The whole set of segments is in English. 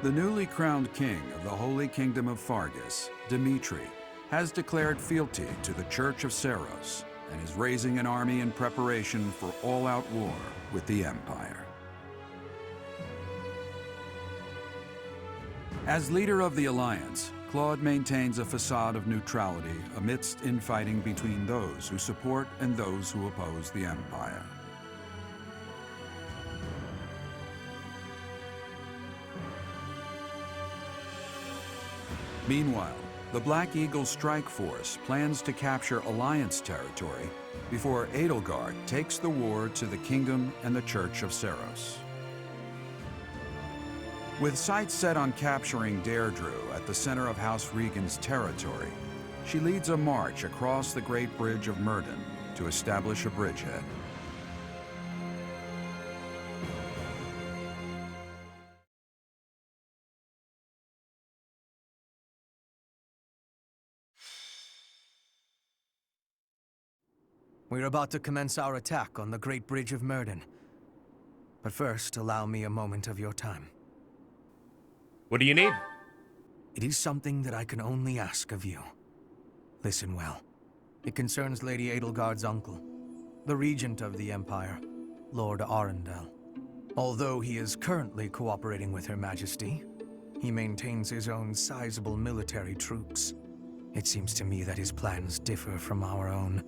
The newly crowned king of the Holy Kingdom of Fargus, Dimitri, has declared fealty to the Church of Seros and is raising an army in preparation for all-out war with the Empire. As leader of the Alliance, Claude maintains a facade of neutrality amidst infighting between those who support and those who oppose the Empire. Meanwhile, the Black Eagle Strike Force plans to capture Alliance territory before Edelgard takes the war to the Kingdom and the Church of Seros. With sights set on capturing Deirdre at the center of House Regan's territory, she leads a march across the Great Bridge of Myrddin to establish a bridgehead. We're about to commence our attack on the Great Bridge of Myrddin. But first, allow me a moment of your time. What do you need? It is something that I can only ask of you. Listen well. It concerns Lady Edelgard's uncle, the Regent of the Empire, Lord Arundel. Although he is currently cooperating with Her Majesty, he maintains his own sizable military troops. It seems to me that his plans differ from our own.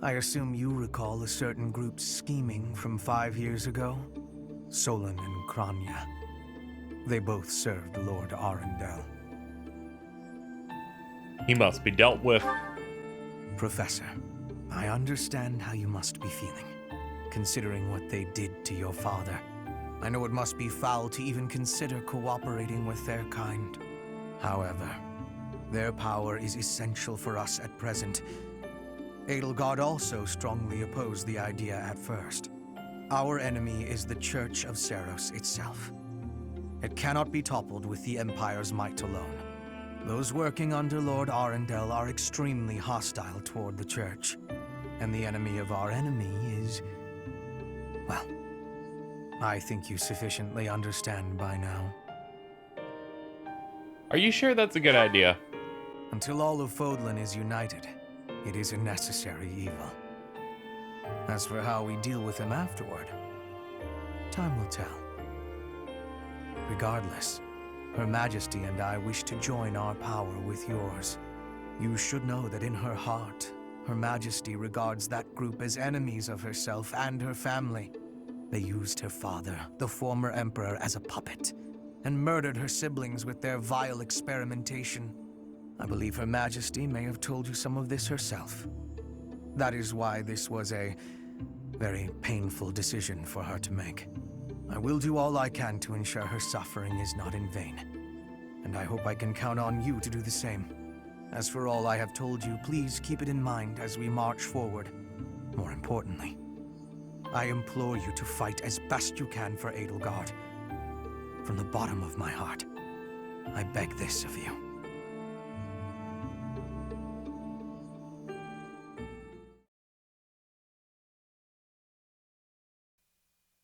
I assume you recall a certain group's scheming from 5 years ago? Solon and Kranya. They both served Lord Arundel. He must be dealt with. Professor, I understand how you must be feeling, considering what they did to your father. I know it must be foul to even consider cooperating with their kind. However, their power is essential for us at present. Edelgard also strongly opposed the idea at first. Our enemy is the Church of Seros itself. It cannot be toppled with the Empire's might alone. Those working under Lord Arundel are extremely hostile toward the Church. And the enemy of our enemy is... well, I think you sufficiently understand by now. Are you sure that's a good idea? Until all of Fodlan is united, it is a necessary evil. As for how we deal with him afterward, time will tell. Regardless, Her Majesty and I wish to join our power with yours. You should know that in her heart, Her Majesty regards that group as enemies of herself and her family. They used her father, the former emperor, as a puppet, and murdered her siblings with their vile experimentation. I believe Her Majesty may have told you some of this herself. That is why this was a very painful decision for her to make. I will do all I can to ensure her suffering is not in vain. And I hope I can count on you to do the same. As for all I have told you, please keep it in mind as we march forward. More importantly, I implore you to fight as best you can for Edelgard. From the bottom of my heart, I beg this of you.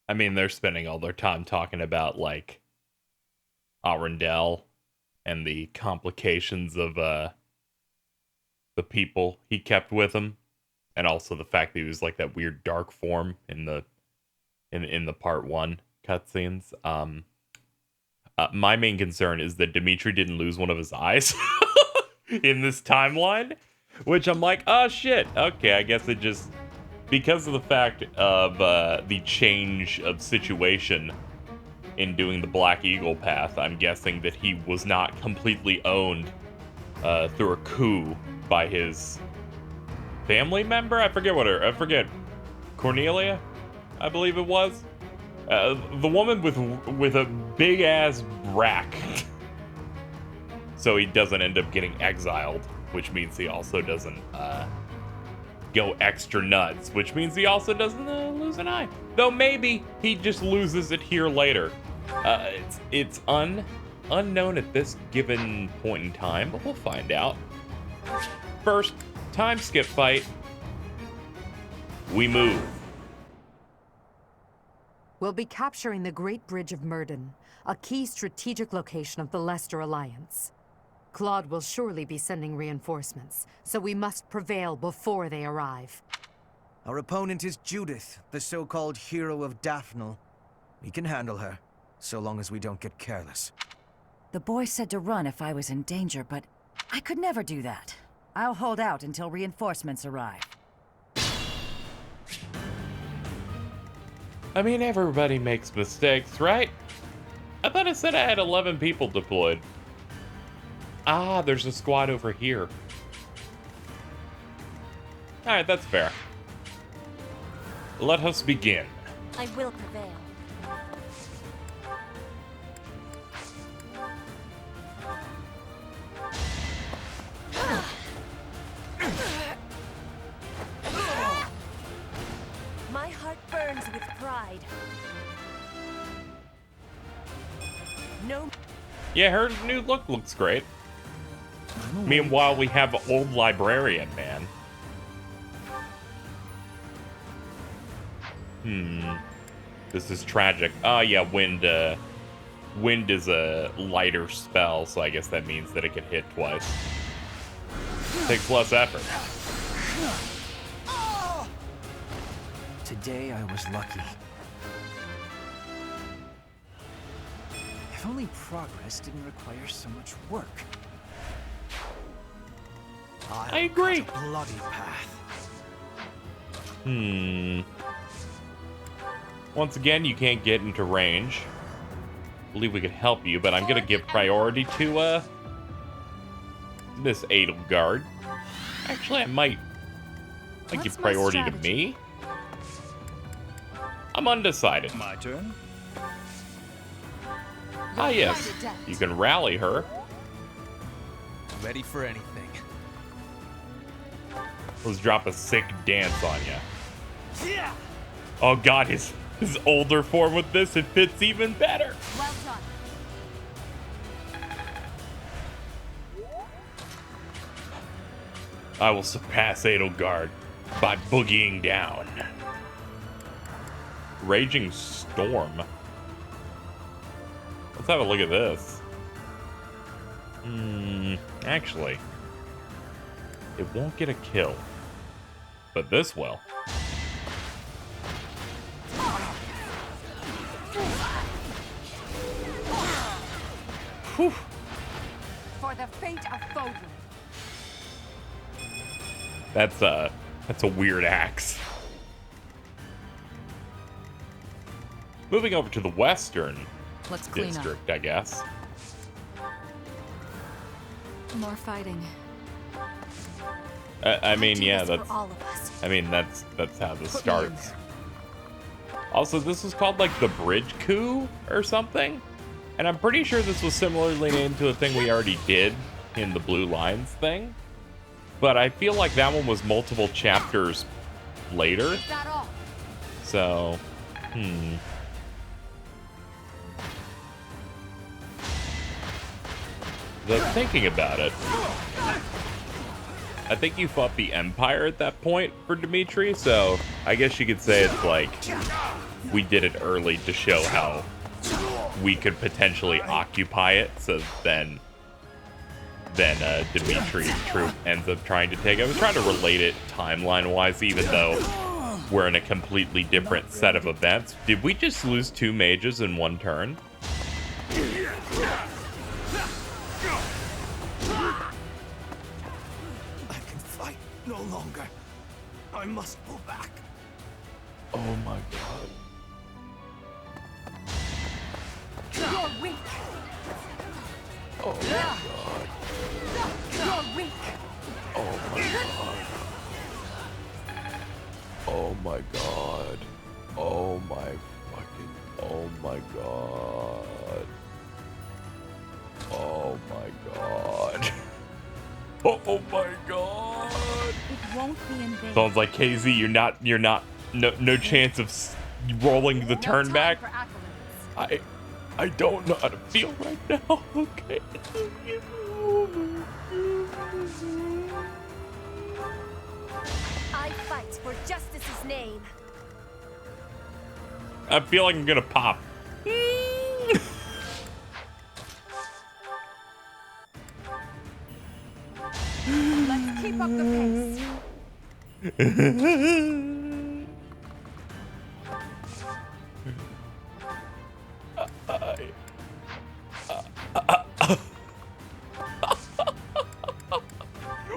I mean, they're spending all their time talking about, like, Arundel and the complications of the people he kept with him, and also the fact that he was like that weird dark form in the part 1 cutscenes. My main concern is that Dimitri didn't lose one of his eyes in this timeline, which I'm like, oh shit, okay, I guess it just... Because of the fact of the change of situation in doing the Black Eagle path, I'm guessing that he was not completely owned through a coup by his family member? I forget. Cornelia, I believe it was. The woman with a big ass rack. So he doesn't end up getting exiled, which means he also doesn't go extra nuts, which means he also doesn't lose an eye. Though maybe he just loses it here later. It's unknown at this given point in time, but we'll find out. First, time skip fight. We move. We'll be capturing the Great Bridge of Myrden, a key strategic location of the Leicester Alliance. Claude will surely be sending reinforcements, so we must prevail before they arrive. Our opponent is Judith, the so-called hero of Daphnel. We can handle her, so long as we don't get careless. The boy said to run if I was in danger, but I could never do that. I'll hold out until reinforcements arrive. I mean, everybody makes mistakes, right? I thought I said I had 11 people deployed. Ah, there's a squad over here. Alright, that's fair. Let us begin. I will prevail. My heart burns with pride. No. Yeah, her new look looks great. Meanwhile, we have old librarian, man. This is tragic. Oh, yeah, wind is a lighter spell, so I guess that means that it can hit twice. Takes less effort. Today I was lucky. If only progress didn't require so much work. I agree. A bloody path. Once again, you can't get into range. I believe we could help you, but I'm gonna give priority to this Edelgard. Actually, I might give priority to me. I'm undecided. My turn. Ah, yes. You can rally her. Ready for anything. Let's drop a sick dance on you. Oh god, his older form with this, it fits even better. Well done. I will surpass Edelgard by boogieing down. Raging Storm. Let's have a look at this. Actually, it won't get a kill, but this will. Whew. For the fate of Fodlan. That's a weird axe. Moving over to the western Let's clean district, I guess. More fighting. I mean, yeah, For that's. all of us. I mean, that's how this starts. Also, this was called like the Bridge Coup or something, and I'm pretty sure this was similarly named to a thing we already did in the Blue Lines thing. But I feel like that one was multiple chapters later. Is that all? So, The thinking about it, I think you fought the Empire at that point for Dimitri, so I guess you could say it's like we did it early to show how we could potentially occupy it, so then Dimitri's troop ends up trying to take it. I was trying to relate it timeline-wise, even though we're in a completely different set of events. Did we just lose 2 mages in one turn? I can fight no longer. I must pull back. Oh my god. You're weak. Oh my god. You're weak. Oh my god. Oh my god. Oh my fucking. Oh my god. Oh my god. Oh my god. It won't be in vain. Sounds like KZ, you're not, no chance of rolling the turn back. I don't know how to feel right now. Okay. I fight for justice's name. I feel like I'm gonna pop. Let's keep up the pace.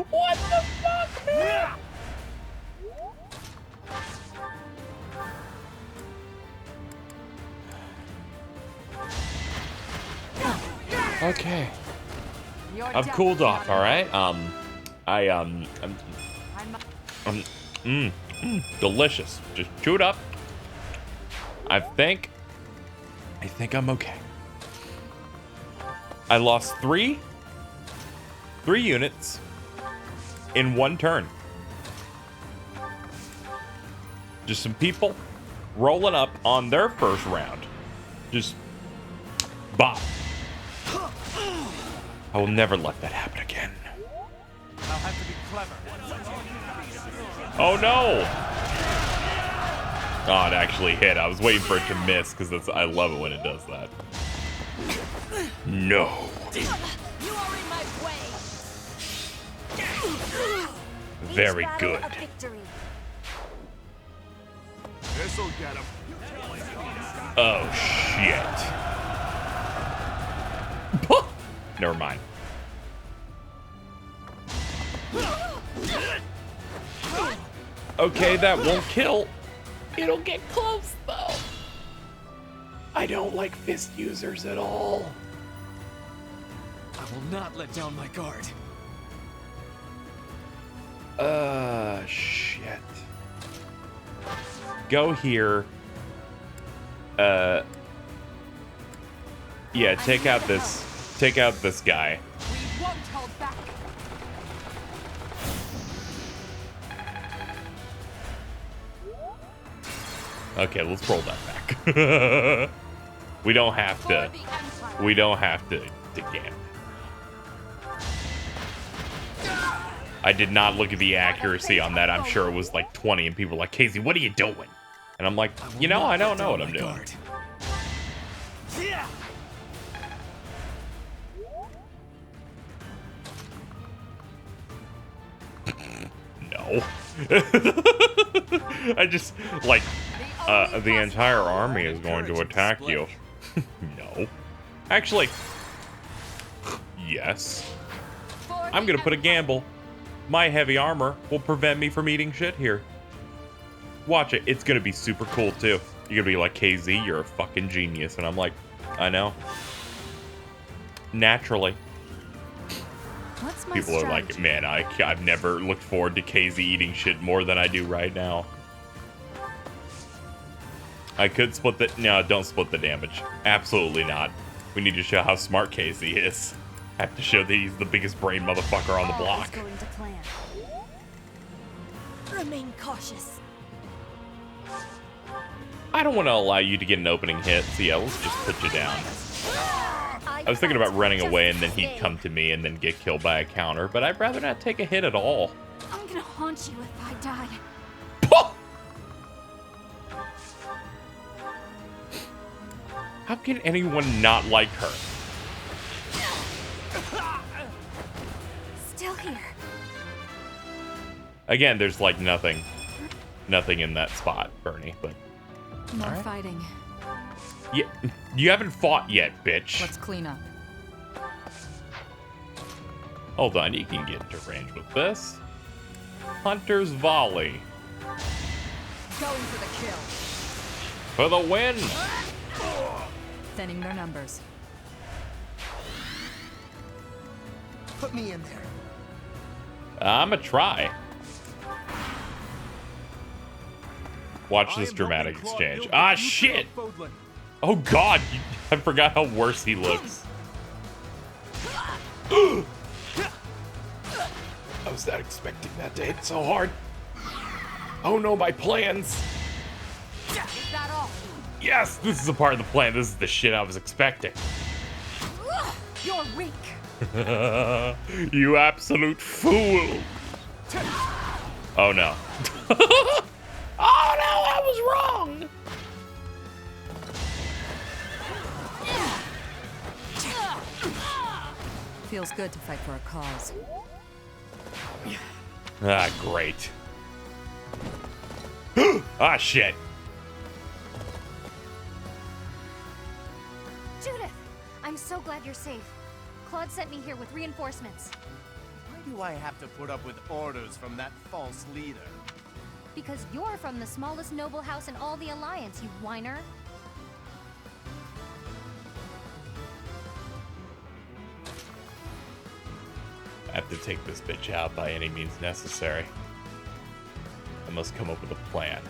What the fuck? Okay. I've cooled off, all right? Delicious. Just chew it up. I think I'm okay. I lost three units in one turn. Just some people rolling up on their first round. Just bop. I will never let that happen again. I'll have to be clever. Oh no! Oh, it actually hit. I was waiting for it to miss because I love it when it does that. No. You are in my way. Very Each battle good. a victory. This'll get him. Oh shit. Never mind. Okay, that won't kill. It'll get close though. I don't like fist users at all. I will not let down my guard. Shit. Go here. Yeah, take out this guy. We won't hold back. Okay, let's roll that back. We don't have to. For the Empire. We don't have to gamble. I did not look at the accuracy on that. I'm sure it was like 20, and people were like, Casey, what are you doing? And I'm like, you know, I don't know what I'm doing. No. I just, like, the entire army is going to attack you. No. Actually, yes. I'm gonna put a gamble. My heavy armor will prevent me from eating shit here. Watch it. It's gonna be super cool, too. You're gonna be like, KZ, you're a fucking genius. And I'm like, I know. Naturally. What's my People are like, strategy? man, I've never looked forward to KZ eating shit more than I do right now. I could split the... No, don't split the damage. Absolutely not. We need to show how smart KZ is. I have to show that he's the biggest brain motherfucker on the All block. is going to plan. Remain cautious. I don't want to allow you to get an opening hit, so yeah, let's just put you down. I was thinking about running away and then he'd come to me and then get killed by a counter, but I'd rather not take a hit at all. I'm gonna haunt you if I die. How can anyone not like her? Still here. Again, there's like nothing in that spot, Bernie, but More fighting. yeah, you haven't fought yet, bitch. Let's clean up. Hold on, you can get into range with this. Hunter's Volley. Going for the kill. For the win! Thinning their numbers. Put me in there. I'ma try. Watch this dramatic exchange. Ah, shit! Oh god, I forgot how worse he looks. I was not expecting that to hit so hard. Oh no, my plans. Is that all? Yes, this is a part of the plan. This is the shit I was expecting. You're weak. You absolute fool. Oh no. Oh no, I was wrong. Feels good to fight for a cause. Ah, great. Ah, shit. Judith! I'm so glad you're safe. Claude sent me here with reinforcements. Why do I have to put up with orders from that false leader? Because you're from the smallest noble house in all the Alliance, you whiner. I have to take this bitch out by any means necessary. I must come up with a plan.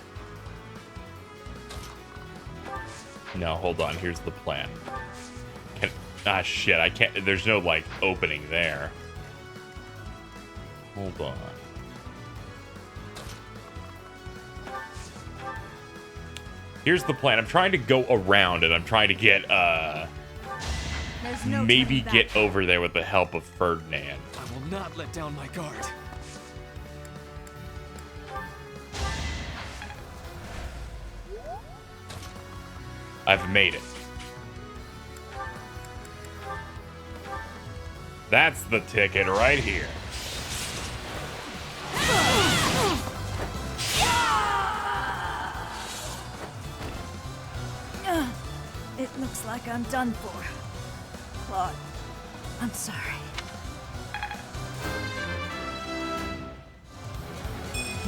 No, hold on. Here's the plan. Ah, shit. I can't. There's no, like, opening there. Hold on. Here's the plan. I'm trying to go around and I'm trying to get, No maybe get over there with the help of Ferdinand. I will not let down my guard. I've made it. That's the ticket right here. It looks like I'm done for. Claude, I'm sorry.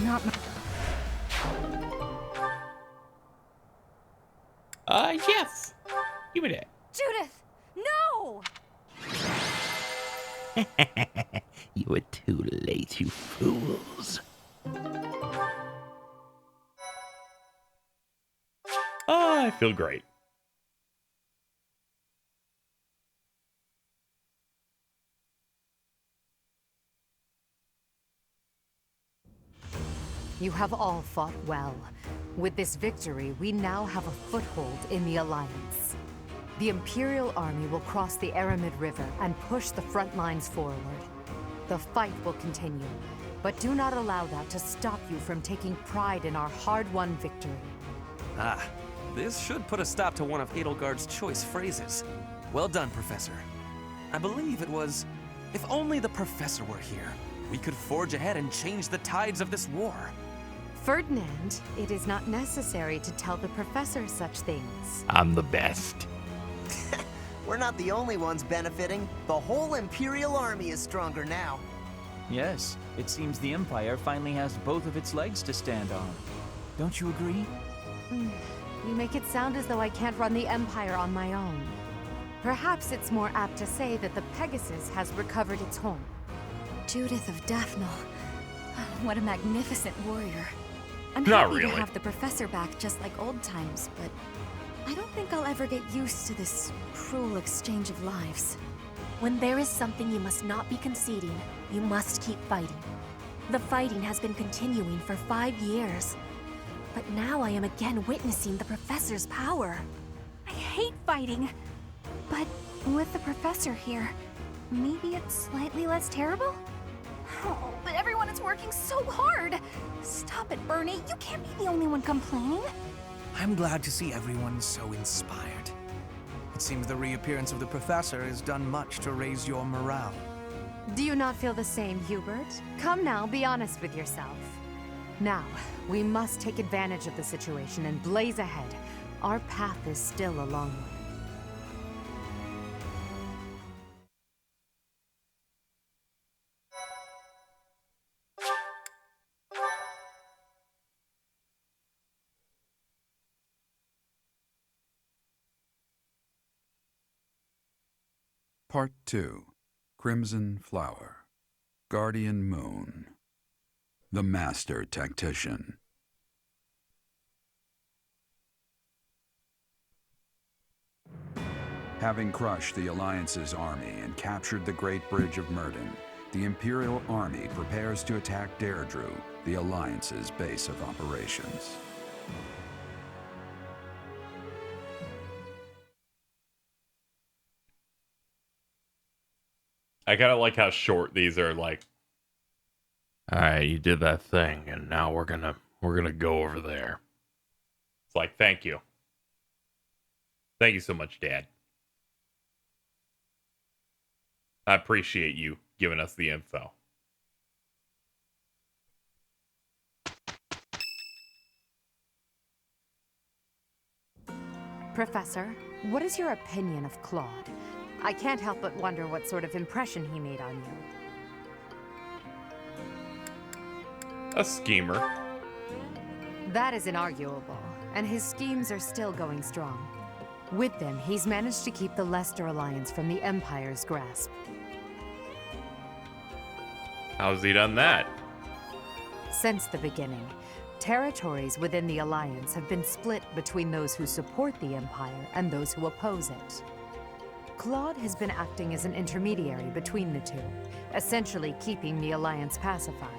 Not my... Yes. Give me that. Judith! No! You were too late, you fools. I feel great. You have all fought well. With this victory, we now have a foothold in the Alliance. The Imperial Army will cross the Aramid River and push the front lines forward. The fight will continue, but do not allow that to stop you from taking pride in our hard-won victory. Ah, this should put a stop to one of Edelgard's choice phrases. Well done, Professor. I believe it was, if only the Professor were here, we could forge ahead and change the tides of this war. Ferdinand, it is not necessary to tell the Professor such things. I'm the best. We're not the only ones benefiting. The whole Imperial Army is stronger now. Yes, it seems the Empire finally has both of its legs to stand on. Don't you agree? You make it sound as though I can't run the Empire on my own. Perhaps it's more apt to say that the Pegasus has recovered its home. Judith of Daphne. What a magnificent warrior. I'm Not happy really. to have the Professor back just like old times, but I don't think I'll ever get used to this cruel exchange of lives. When there is something you must not be conceding, you must keep fighting. The fighting has been continuing for 5 years, but now I am again witnessing the Professor's power. I hate fighting, but with the Professor here, maybe it's slightly less terrible? Oh, but everyone is working so hard! Stop it, Bernie. You can't be the only one complaining. I'm glad to see everyone so inspired. It seems the reappearance of the Professor has done much to raise your morale. Do you not feel the same, Hubert? Come now, be honest with yourself. Now, we must take advantage of the situation and blaze ahead. Our path is still a long way. Part 2. Crimson Flower. Guardian Moon. The Master Tactician. Having crushed the Alliance's army and captured the Great Bridge of Myrden, the Imperial Army prepares to attack Deirdre, the Alliance's base of operations. I kind of like how short these are. Like, all right, you did that thing, and now we're gonna go over there. It's like, thank you so much, Dad. I appreciate you giving us the info. Professor, what is your opinion of Claude? I can't help but wonder what sort of impression he made on you. A schemer. That is inarguable, and his schemes are still going strong. With them, he's managed to keep the Leicester Alliance from the Empire's grasp. How's he done that? Since the beginning, territories within the Alliance have been split between those who support the Empire and those who oppose it. Claude has been acting as an intermediary between the two, essentially keeping the Alliance pacified.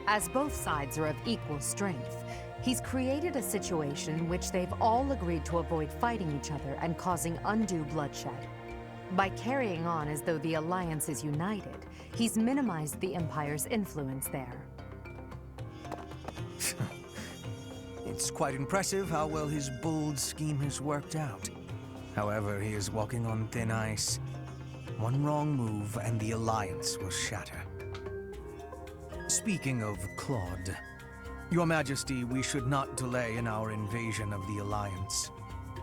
As both sides are of equal strength, he's created a situation in which they've all agreed to avoid fighting each other and causing undue bloodshed. By carrying on as though the Alliance is united, he's minimized the Empire's influence there. It's quite impressive how well his bold scheme has worked out. However, he is walking on thin ice. One wrong move and the Alliance will shatter. Speaking of Claude, Your Majesty, we should not delay in our invasion of the Alliance.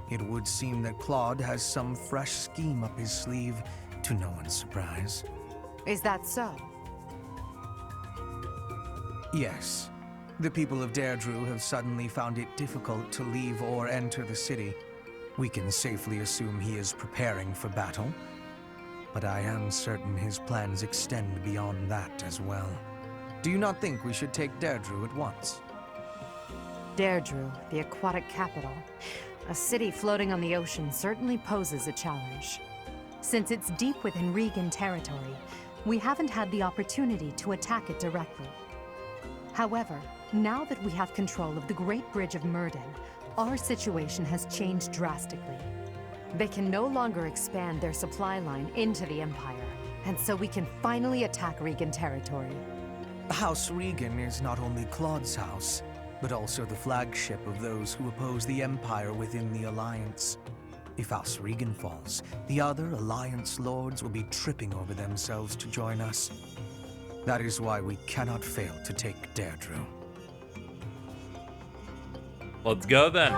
It would seem that Claude has some fresh scheme up his sleeve, to no one's surprise. Is that so? Yes. The people of Deirdre have suddenly found it difficult to leave or enter the city. We can safely assume he is preparing for battle, but I am certain his plans extend beyond that as well. Do you not think we should take Deirdre at once? Deirdre, the aquatic capital. A city floating on the ocean certainly poses a challenge. Since it's deep within Regan territory, we haven't had the opportunity to attack it directly. However, now that we have control of the Great Bridge of Myrden, our situation has changed drastically. They can no longer expand their supply line into the Empire, and so we can finally attack Regan territory. House Regan is not only Claude's house, but also the flagship of those who oppose the Empire within the Alliance. If House Regan falls, the other Alliance lords will be tripping over themselves to join us. That is why we cannot fail to take Deirdre. Let's go then.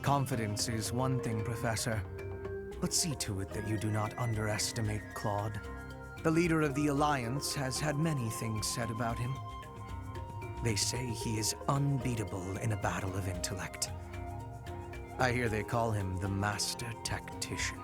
Confidence is one thing, Professor, but see to it that you do not underestimate Claude. The leader of the Alliance has had many things said about him. They say he is unbeatable in a battle of intellect. I hear they call him the Master Tactician.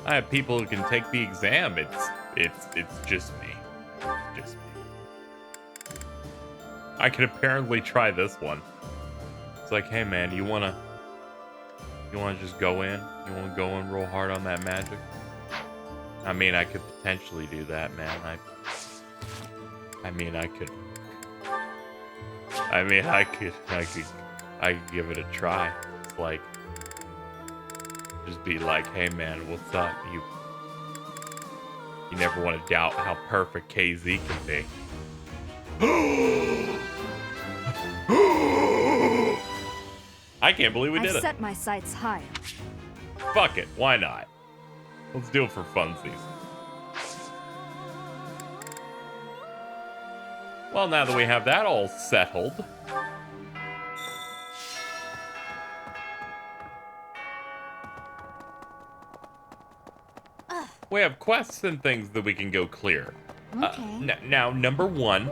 I have people who can take the exam. It's just me. Just me. I could apparently try this one. It's like, hey man, you wanna just go in? You wanna go in real hard on that magic? I mean, I could potentially do that, man. I could give it a try. It's like, just be like, hey man, what's up? You never want to doubt how perfect KZ can be. I can't believe we did it. I've set my sights higher. Fuck it, why not? Let's do it for funsies. Well, now that we have that all settled, we have quests and things that we can go clear. Okay. Now, number one,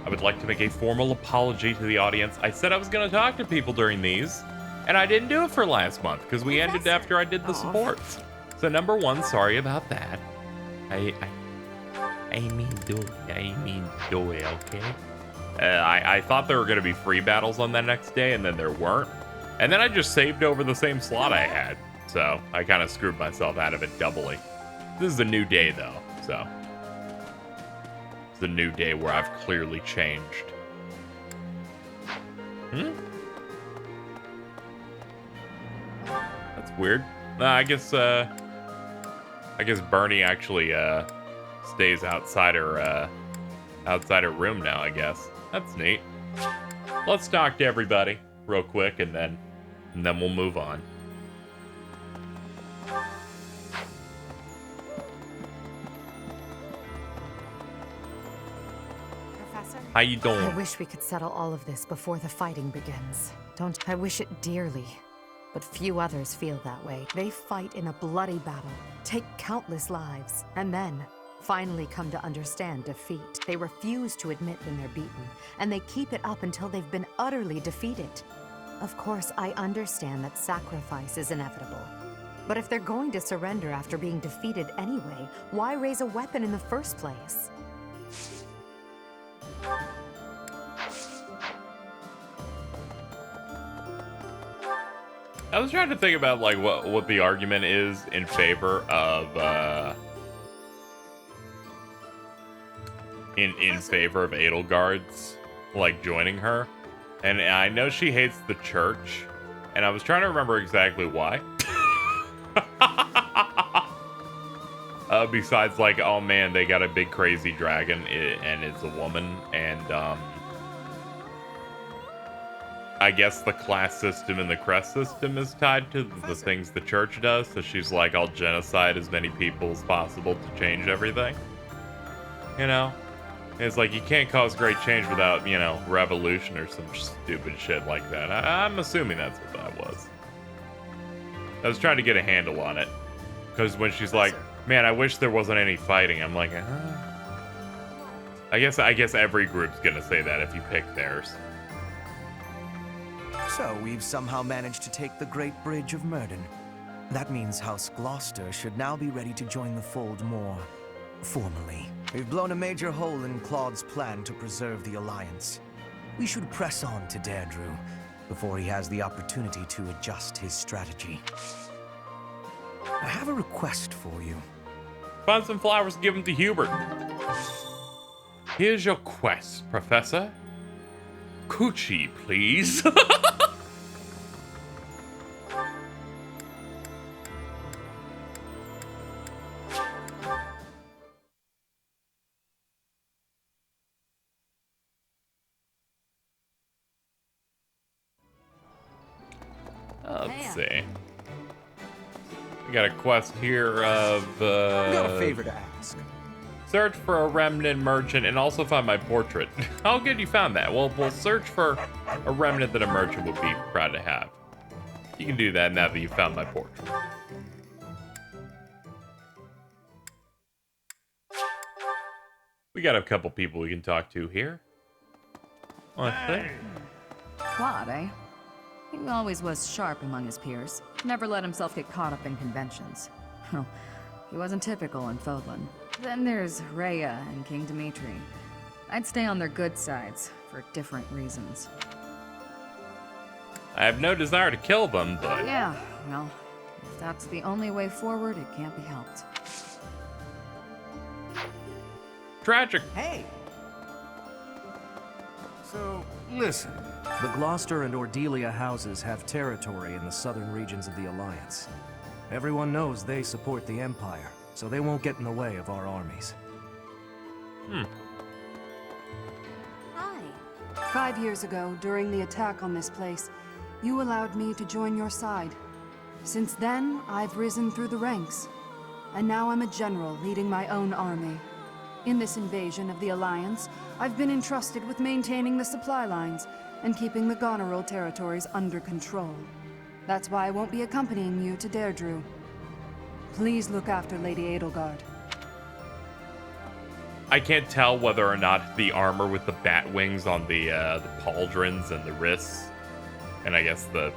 I would like to make a formal apology to the audience. I said I was going to talk to people during these, and I didn't do it for last month because we ended after I did the supports. So number one, sorry about that. I mean do it, okay? I thought there were going to be free battles on that next day, and then there weren't. And then I just saved over the same slot I had. So I kind of screwed myself out of it doubly. This is a new day, though, so. It's a new day where I've clearly changed. That's weird. I guess, I guess Bernie actually stays outside her room now, I guess. That's neat. Let's talk to everybody real quick and then we'll move on. Professor? How you doing? I wish we could settle all of this before the fighting begins. I wish it dearly. But few others feel that way. They fight in a bloody battle, take countless lives, and then finally come to understand defeat. They refuse to admit when they're beaten, and they keep it up until they've been utterly defeated. Of course, I understand that sacrifice is inevitable. But if they're going to surrender after being defeated anyway, why raise a weapon in the first place? I was trying to think about like what the argument is in favor of in favor of Edelgard's like joining her, and I know she hates the church, and I was trying to remember exactly why. Besides like, oh man, they got a big crazy dragon and it's a woman, and I guess the class system and the crest system is tied to the things the church does, so she's like, I'll genocide as many people as possible to change everything. You know? It's like, you can't cause great change without, you know, revolution or some stupid shit like that. I'm assuming that's what that was. I was trying to get a handle on it. Because when she's like, man, I wish there wasn't any fighting, I'm like, I guess every group's gonna say that if you pick theirs. So we've somehow managed to take the Great Bridge of Myrden. That means House Gloucester should now be ready to join the fold more formally. We've blown a major hole in Claude's plan to preserve the Alliance. We should press on to Deirdre before he has the opportunity to adjust his strategy. I have a request for you. Find some flowers and give them to Hubert. Here's your quest, Professor. Coochie, please. Let's see. We got a quest here of got a favor to ask. Search for a remnant merchant and also find my portrait. How good you found that? Well, we'll search for a remnant that a merchant would be proud to have. You can do that now that you found my portrait. We got a couple people we can talk to here. Let's see. Claude, eh? He always was sharp among his peers. Never let himself get caught up in conventions. Well, he wasn't typical in Fodlan. Then there's Rhea and King Dimitri. I'd stay on their good sides, for different reasons. I have no desire to kill them, but... Yeah, well, if that's the only way forward, it can't be helped. Tragic. Hey! So, listen. The Gloucester and Ordelia houses have territory in the southern regions of the Alliance. Everyone knows they support the Empire, so they won't get in the way of our armies. Hi. 5 years ago, during the attack on this place, you allowed me to join your side. Since then, I've risen through the ranks. And now I'm a general leading my own army. In this invasion of the Alliance, I've been entrusted with maintaining the supply lines and keeping the Goneril territories under control. That's why I won't be accompanying you to Deirdre. Please look after Lady Edelgard. I can't tell whether or not the armor with the bat wings on the pauldrons and the wrists, and I guess the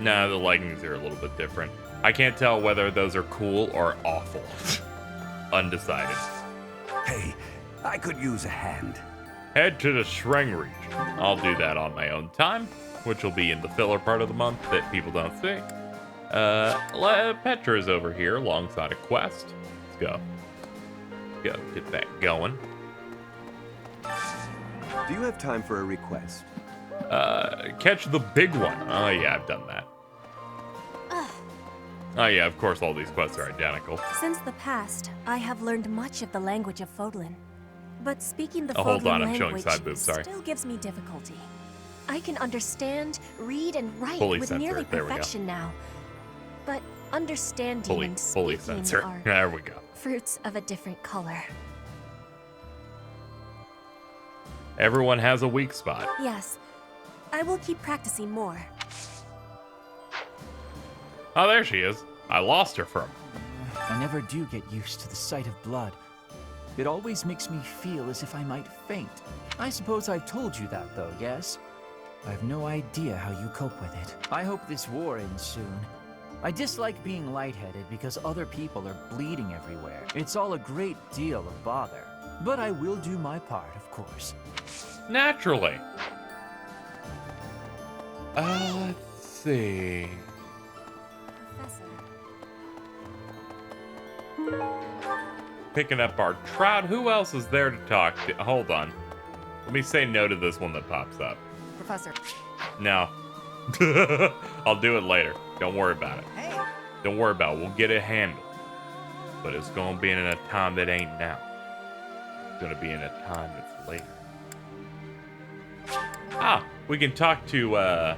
leggings are a little bit different. I can't tell whether those are cool or awful. Undecided. Hey, I could use a hand. Head to the Shreng region. I'll do that on my own time, which will be in the filler part of the month that people don't see. Petra's over here alongside a quest. Let's go. Go, get that going. Do you have time for a request? Catch the big one. Oh yeah, I've done that. Oh yeah, of course all these quests are identical. Since the past, I have learned much of the language of Fodlan. But speaking the Oh, hold on, Fodlan I'm showing language side boob, sorry. still gives me difficulty. I can understand, read, and write Fully with censored, nearly there we go. perfection now. But understanding Fully and speaking censored. are There we go. fruits of a different color. Everyone has a weak spot. Yes, I will keep practicing more. Oh, there she is. I lost her from. I never do get used to the sight of blood. It always makes me feel as if I might faint. I suppose I've told you that, though, yes? I have no idea how you cope with it. I hope this war ends soon. I dislike being lightheaded because other people are bleeding everywhere. It's all a great deal of bother. But I will do my part, of course. Naturally. Let's see. Picking up our trout. Who else is there to talk to? Hold on. Let me say no to this one that pops up. Professor. No. I'll do it later. Don't worry about it. Hey. Don't worry about it. We'll get it handled. But it's going to be in a time that ain't now. It's going to be in a time that's later. Ah, we can talk to,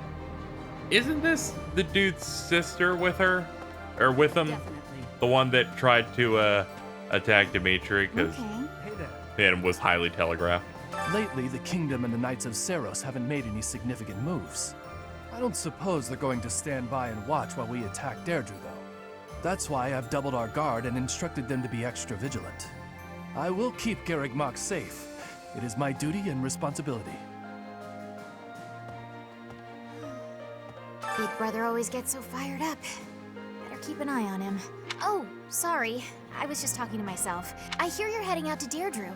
isn't this the dude's sister with her? Or with him? Definitely. The one that tried to, attack Dimitri because Hey there. it was highly telegraphed. Lately, the Kingdom and the Knights of Seros haven't made any significant moves. I don't suppose they're going to stand by and watch while we attack Deirdre, though. That's why I've doubled our guard and instructed them to be extra vigilant. I will keep Garreg Mach safe. It is my duty and responsibility. Big brother always gets so fired up. Better keep an eye on him. Oh, sorry. I was just talking to myself. I hear you're heading out to Deirdre.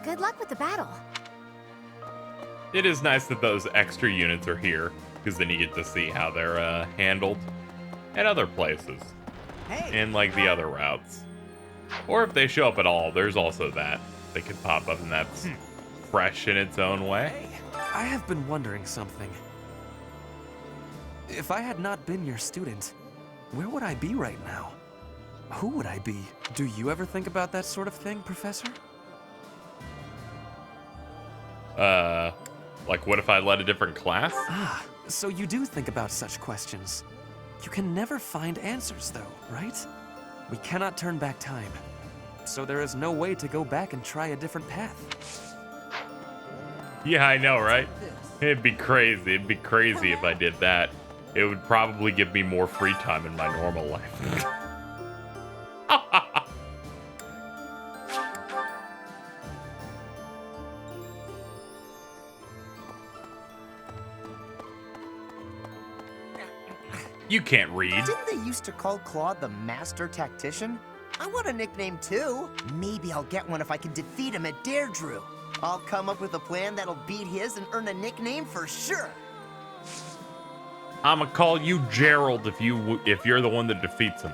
Good luck with the battle. It is nice that those extra units are here, because then you get to see how they're handled at other places. And like the other routes. Or if they show up at all, there's also that. They could pop up and that's fresh in its own way. I have been wondering something. If I had not been your student, where would I be right now? Who would I be? Do you ever think about that sort of thing, Professor? Like what if I led a different class? Ah, so you do think about such questions. You can never find answers, though, right? We cannot turn back time. So there is no way to go back and try a different path. Yeah, I know, right? It'd be crazy. It'd be crazy if I did that. It would probably give me more free time in my normal life. You can't read. Didn't they used to call Claude the Master Tactician? I want a nickname too. Maybe I'll get one if I can defeat him at Deirdre. I'll come up with a plan that'll beat his and earn a nickname for sure. I'ma call you Gerald if you're the one that defeats him.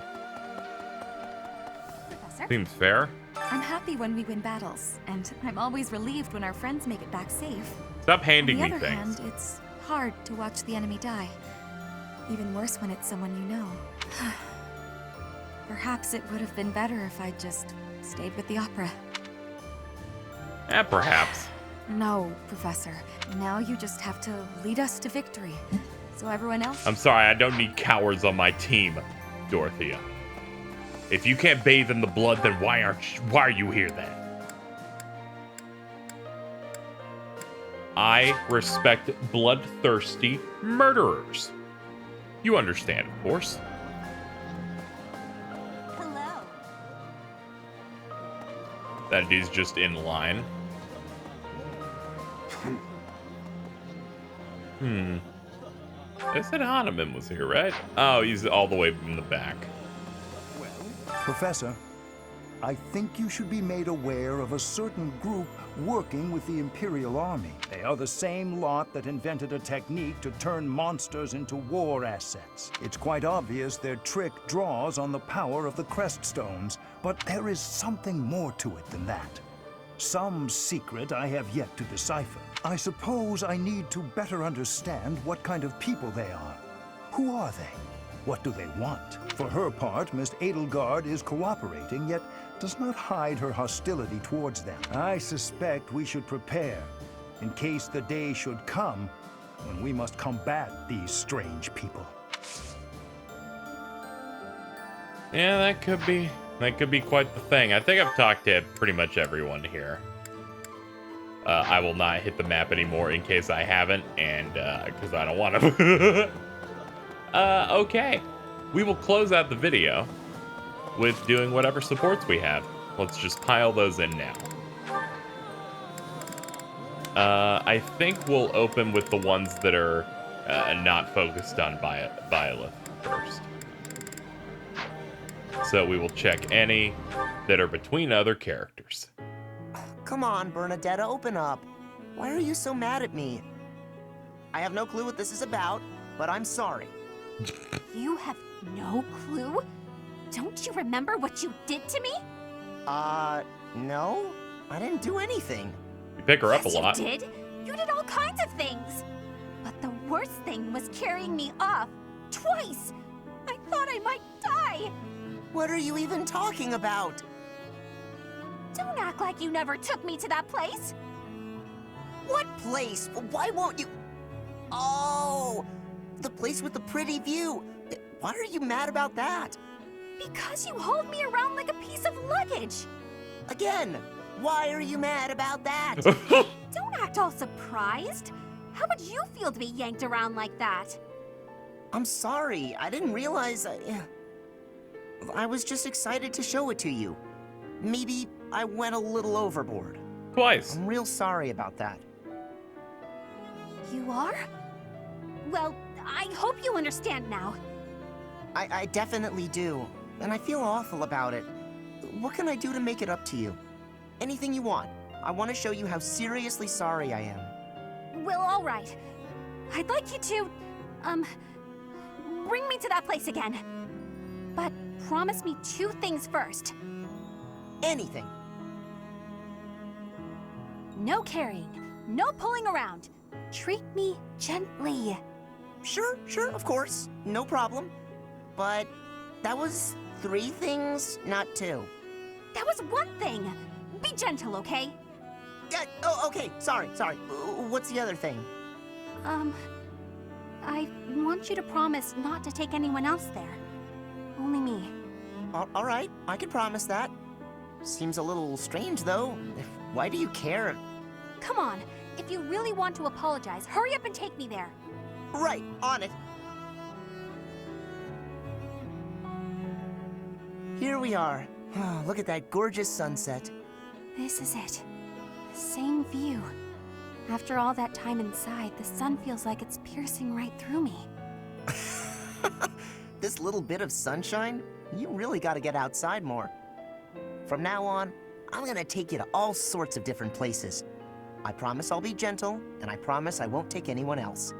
Professor? Seems fair. I'm happy when we win battles, and I'm always relieved when our friends make it back safe. Stop handing me On the other things. hand, it's hard to watch the enemy die. Even worse when it's someone you know. Perhaps it would have been better if I just stayed with the opera. Perhaps. No, Professor. Now you just have to lead us to victory. So everyone else... I'm sorry, I don't need cowards on my team, Dorothea. If you can't bathe in the blood, then why are you here then? I respect bloodthirsty murderers. You understand, of course. Hello. That dude's just in line. I said Hahnemann was here, right? Oh, he's all the way in the back. Professor, I think you should be made aware of a certain group working with the Imperial Army. They are the same lot that invented a technique to turn monsters into war assets. It's quite obvious their trick draws on the power of the Crest Stones, but there is something more to it than that. Some secret I have yet to decipher. I suppose I need to better understand what kind of people they are. Who are they? What do they want? For her part, Miss Edelgard is cooperating, yet does not hide her hostility towards them. I suspect we should prepare, in case the day should come when we must combat these strange people. Yeah, that could be quite the thing. I think I've talked to pretty much everyone here. I will not hit the map anymore in case I haven't, and because I don't want to. Okay. We will close out the video with doing whatever supports we have. Let's just pile those in now. I think we'll open with the ones that are not focused on Byleth first. So we will check any that are between other characters. Come on, Bernadetta, open up. Why are you so mad at me? I have no clue what this is about, but I'm sorry. You have no clue? Don't you remember what you did to me? No. I didn't do anything. You pick her up a Yes, lot. you did. You did all kinds of things. But the worst thing was carrying me off. Twice. I thought I might die. What are you even talking about? Don't act like you never took me to that place. What place? Why won't you? Oh, the place with the pretty view. Why are you mad about that? Because you hauled me around like a piece of luggage. Again, why are you mad about that? Don't act all surprised. How would you feel to be yanked around like that? I'm sorry. I didn't realize. I was just excited to show it to you. Maybe I went a little overboard. Twice. I'm real sorry about that. You are? Well, I hope you understand now. I definitely do. And I feel awful about it. What can I do to make it up to you? Anything you want. I want to show you how seriously sorry I am. Well, all right. I'd like you to, bring me to that place again. But promise me 2 things first. Anything. No carrying, no pulling around. Treat me gently. Sure, of course. No problem. But that was 3 things, not 2. That was 1 thing. Be gentle, okay? Okay, sorry. What's the other thing? I want you to promise not to take anyone else there. Only me. All right, I can promise that. Seems a little strange, though. Why do you care? Come on. If you really want to apologize, hurry up and take me there. Right, on it. Here we are. Look at that gorgeous sunset. This is it. The same view. After all that time inside, the sun feels like it's piercing right through me. This little bit of sunshine? You really gotta get outside more. From now on, I'm gonna take you to all sorts of different places. I promise I'll be gentle, and I promise I won't take anyone else.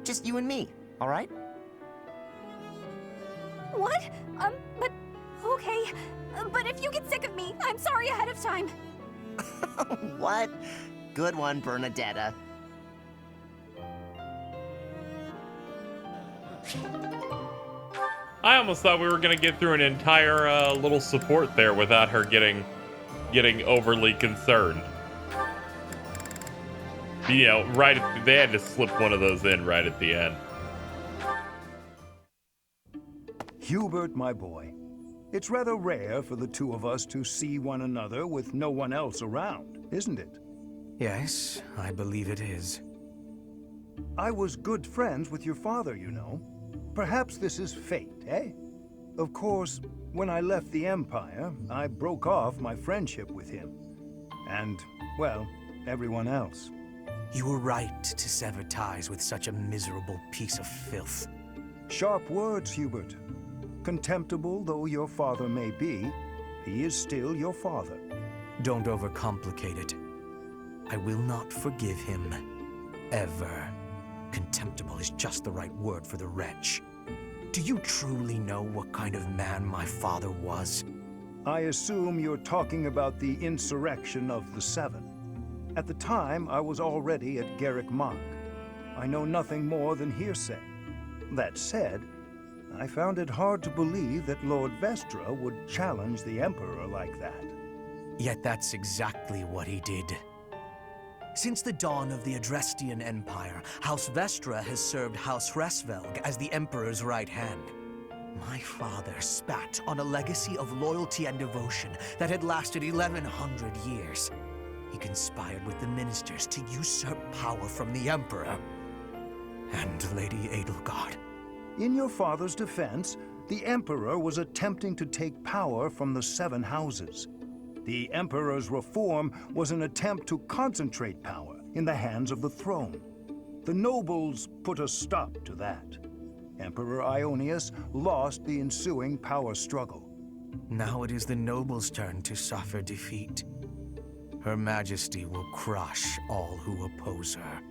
Just you and me, all right? What? But... okay. But if you get sick of me, I'm sorry ahead of time. What? Good one, Bernadetta. I almost thought we were gonna get through an entire little support there without her getting overly concerned. You know, they had to slip one of those in right at the end. Hubert, my boy, it's rather rare for the 2 of us to see one another with no one else around, isn't it? Yes, I believe it is. I was good friends with your father, you know. Perhaps this is fate, eh? Of course, when I left the Empire, I broke off my friendship with him. And, well, everyone else. You were right to sever ties with such a miserable piece of filth. Sharp words, Hubert. Contemptible though your father may be, he is still your father. Don't overcomplicate it. I will not forgive him. Ever. Contemptible is just the right word for the wretch. Do you truly know what kind of man my father was? I assume you're talking about the insurrection of the 7. At the time, I was already at Garrick Mach. I know nothing more than hearsay. That said, I found it hard to believe that Lord Vestra would challenge the Emperor like that. Yet that's exactly what he did. Since the dawn of the Adrestian Empire, House Vestra has served House Hresvelg as the Emperor's right hand. My father spat on a legacy of loyalty and devotion that had lasted 1100 years. He conspired with the ministers to usurp power from the Emperor and Lady Edelgard. In your father's defense, the Emperor was attempting to take power from the Seven Houses. The Emperor's reform was an attempt to concentrate power in the hands of the throne. The nobles put a stop to that. Emperor Ionius lost the ensuing power struggle. Now it is the nobles' turn to suffer defeat. Her Majesty will crush all who oppose her.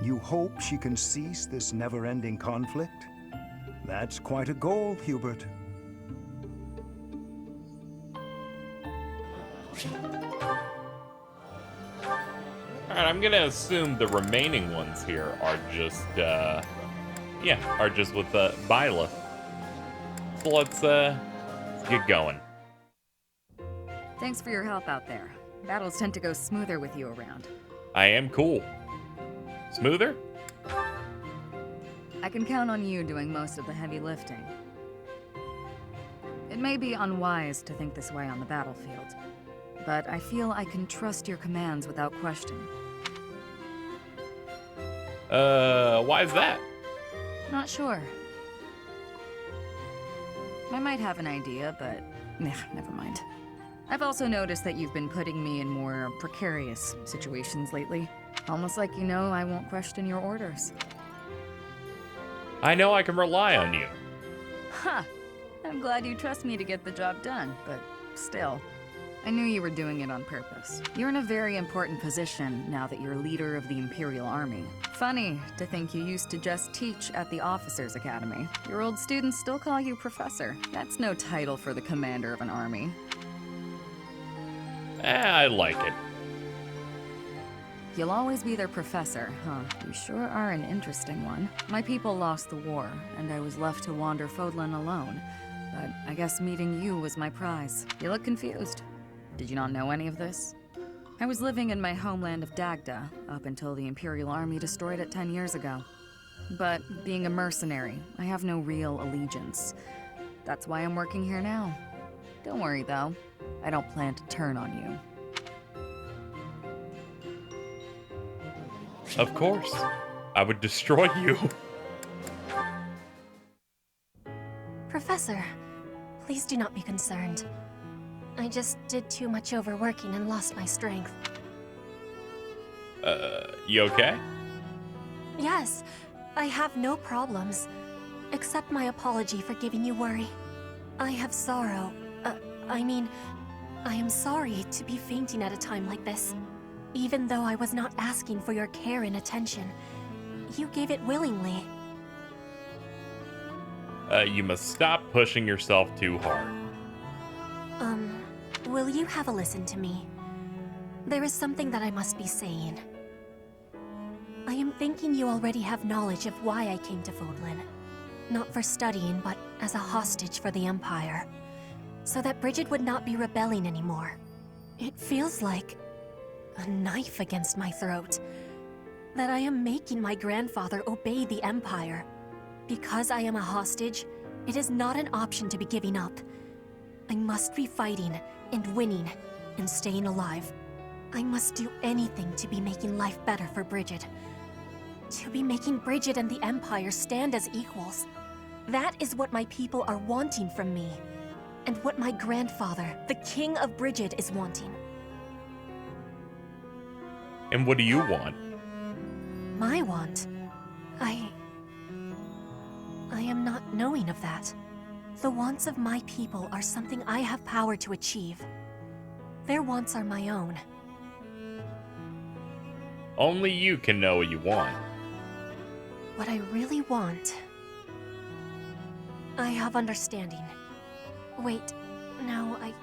You hope she can cease this never-ending conflict? That's quite a goal, Hubert. Alright, I'm gonna assume the remaining ones here are just, are just with Byla. So let's get going. Thanks for your help out there. Battles tend to go smoother with you around. I am cool. Smoother? I can count on you doing most of the heavy lifting. It may be unwise to think this way on the battlefield, but I feel I can trust your commands without question. Why is that? Not sure. I might have an idea, but never mind. I've also noticed that you've been putting me in more precarious situations lately. Almost like you know I won't question your orders. I know I can rely on you. Ha! I'm glad you trust me to get the job done, but still. I knew you were doing it on purpose. You're in a very important position now that you're leader of the Imperial Army. Funny to think you used to just teach at the Officers' Academy. Your old students still call you Professor. That's no title for the commander of an army. I like it. You'll always be their professor, huh? You sure are an interesting one. My people lost the war, and I was left to wander Fodlan alone. But I guess meeting you was my prize. You look confused. Did you not know any of this? I was living in my homeland of Dagda up until the Imperial Army destroyed it 10 years ago. But being a mercenary, I have no real allegiance. That's why I'm working here now. Don't worry though, I don't plan to turn on you. Of course. I would destroy you. Professor, please do not be concerned. I just did too much overworking and lost my strength. You okay? Yes, I have no problems. Accept my apology for giving you worry. I have sorrow. I am sorry to be fainting at a time like this. Even though I was not asking for your care and attention, you gave it willingly. You must stop pushing yourself too hard. Will you have a listen to me? There is something that I must be saying. I am thinking you already have knowledge of why I came to Fodlan. Not for studying, but as a hostage for the Empire. So that Bridget would not be rebelling anymore. It feels like a knife against my throat. That I am making my grandfather obey the Empire. Because I am a hostage, it is not an option to be giving up. I must be fighting, and winning, and staying alive. I must do anything to be making life better for Bridget. To be making Bridget and the Empire stand as equals. That is what my people are wanting from me. And what my grandfather, the King of Bridget, is wanting. And what do you want? My want? I am not knowing of that. The wants of my people are something I have power to achieve. Their wants are my own. Only you can know what you want. What I really want... I have understanding. Wait, no, I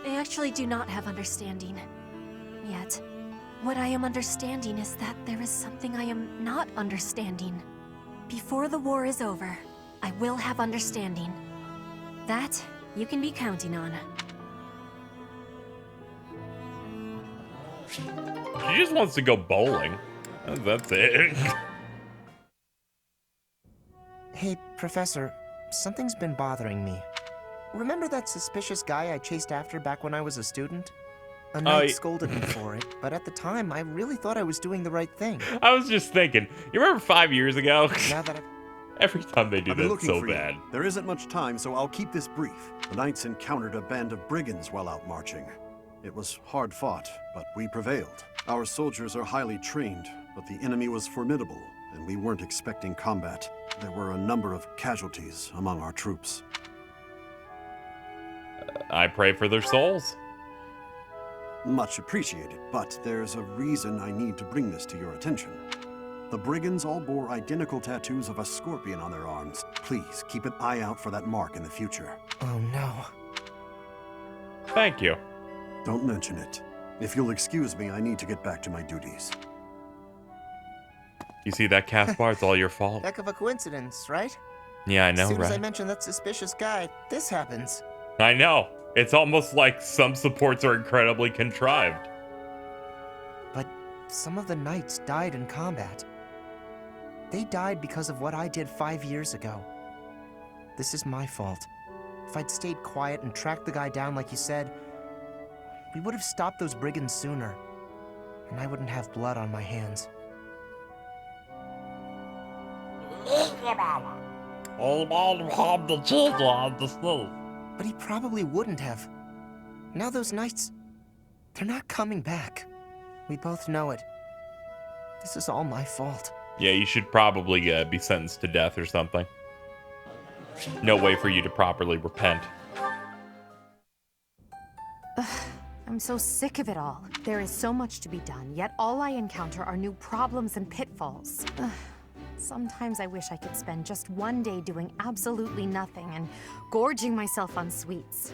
actually do not have understanding. Yet. What I am understanding is that there is something I am not understanding. Before the war is over, I will have understanding. That you can be counting on. She just wants to go bowling. That's it. Hey, Professor, something's been bothering me. Remember that suspicious guy I chased after back when I was a student? A knight scolded me for it, but at the time, I really thought I was doing the right thing. I was just thinking, you remember 5 years ago? Now that Every time they do I've been that, looking so for you. bad. There isn't much time, so I'll keep this brief. The knights encountered a band of brigands while out marching. It was hard fought, but we prevailed. Our soldiers are highly trained, but the enemy was formidable, and we weren't expecting combat. There were a number of casualties among our troops. I pray for their souls. Much appreciated, but there's a reason I need to bring this to your attention. The brigands all bore identical tattoos of a scorpion on their arms. Please, keep an eye out for that mark in the future. Oh no. Thank you. Don't mention it. If you'll excuse me, I need to get back to my duties. You see that, Caspar? It's all your fault. Heck of a coincidence, right? Yeah, I know, As soon as I right? mention that suspicious guy, this happens. I know. It's almost like some supports are incredibly contrived. But some of the knights died in combat. They died because of what I did 5 years ago. This is my fault. If I'd stayed quiet and tracked the guy down like you said, we would have stopped those brigands sooner, and I wouldn't have blood on my hands. But he probably wouldn't have. Now those knights, they're not coming back. We both know it. This is all my fault. Yeah, you should probably be sentenced to death or something. No way for you to properly repent. Ugh, I'm so sick of it all. There is so much to be done, yet all I encounter are new problems and pitfalls. Ugh. Sometimes I wish I could spend just one day doing absolutely nothing and gorging myself on sweets.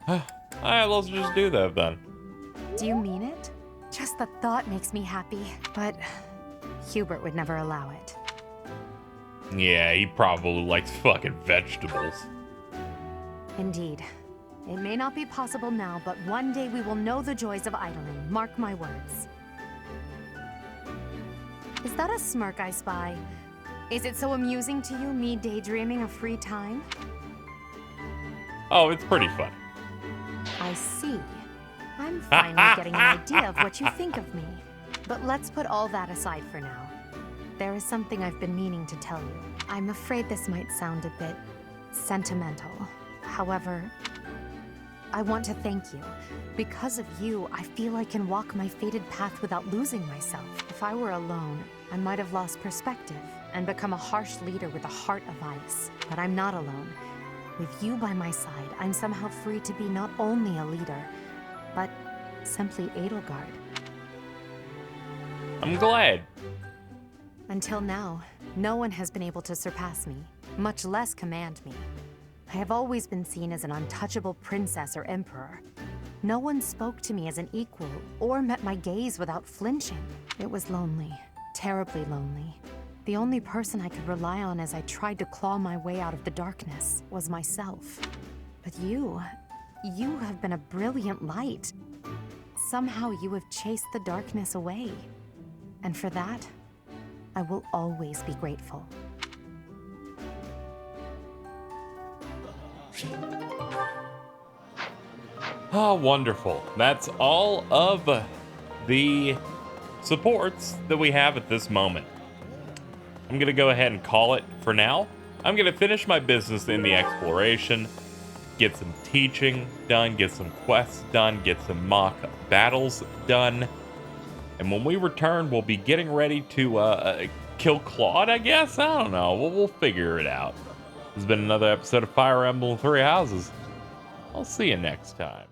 Alright, let's just do that then. Do you mean it? Just the thought makes me happy, but Hubert would never allow it. Yeah, he probably likes fucking vegetables. Indeed. It may not be possible now, but one day we will know the joys of idling. Mark my words. Is that a smirk I spy? Is it so amusing to you, me daydreaming of free time? Oh, it's pretty fun. I see. I'm finally getting an idea of what you think of me. But let's put all that aside for now. There is something I've been meaning to tell you. I'm afraid this might sound a bit sentimental. However, I want to thank you. Because of you, I feel I can walk my fated path without losing myself. If I were alone, I might have lost perspective and become a harsh leader with a heart of ice. But I'm not alone. With you by my side, I'm somehow free to be not only a leader, but simply Edelgard. I'm glad. Until now, no one has been able to surpass me, much less command me. I have always been seen as an untouchable princess or emperor. No one spoke to me as an equal or met my gaze without flinching. It was lonely, terribly lonely. The only person I could rely on as I tried to claw my way out of the darkness was myself. But you have been a brilliant light. Somehow you have chased the darkness away. And for that, I will always be grateful. Oh, wonderful. That's all of the supports that we have at this moment. I'm going to go ahead and call it for now. I'm going to finish my business in the exploration, get some teaching done, get some quests done, get some mock battles done. And when we return, we'll be getting ready to kill Claude, I guess? I don't know. We'll figure it out. This has been another episode of Fire Emblem Three Houses. I'll see you next time.